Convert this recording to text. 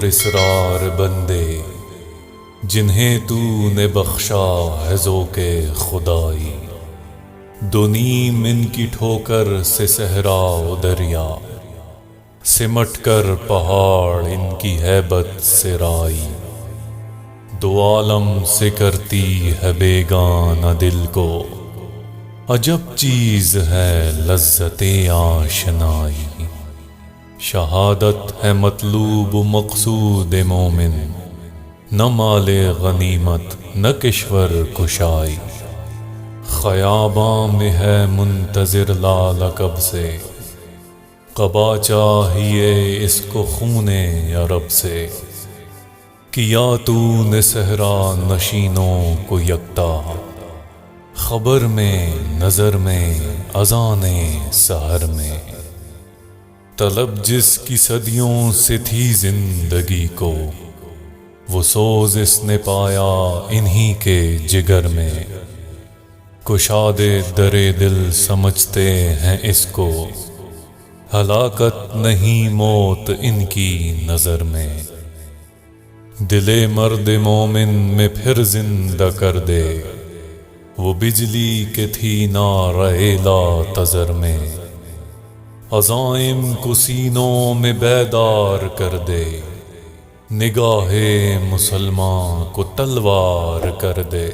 اسرار بندے جنہیں تو نے بخشا ہے ذوق خدائی، دو نیم ان کی ٹھوکر سے صحرا و دریا، سمٹ کر پہاڑ ان کی ہیبت سے رائی، دو عالم سے کرتی ہے بیگانہ دل کو، عجب چیز ہے لذت آشنائی، شہادت ہے مطلوب و مقصود مومن، نہ مال غنیمت نہ کشور کشائی، خیاباں میں ہے منتظر لال کب سے، قبا چاہیے اس کو خون عرب سے، کیا تو نے صحرا نشینوں کو یکتا، خبر میں نظر میں اذان سحر میں، طلب جس کی صدیوں سے تھی زندگی کو، وہ سوز اس نے پایا انہی کے جگر میں، کشاد در دل سمجھتے ہیں اس کو، ہلاکت نہیں موت ان کی نظر میں، دل مرد مومن میں پھر زندہ کر دے، وہ بجلی کے تھی نعرہ لا تذر میں، عزائم کو سینوں میں بیدار کر دے، نگاہ مسلمان کو تلوار کر دے۔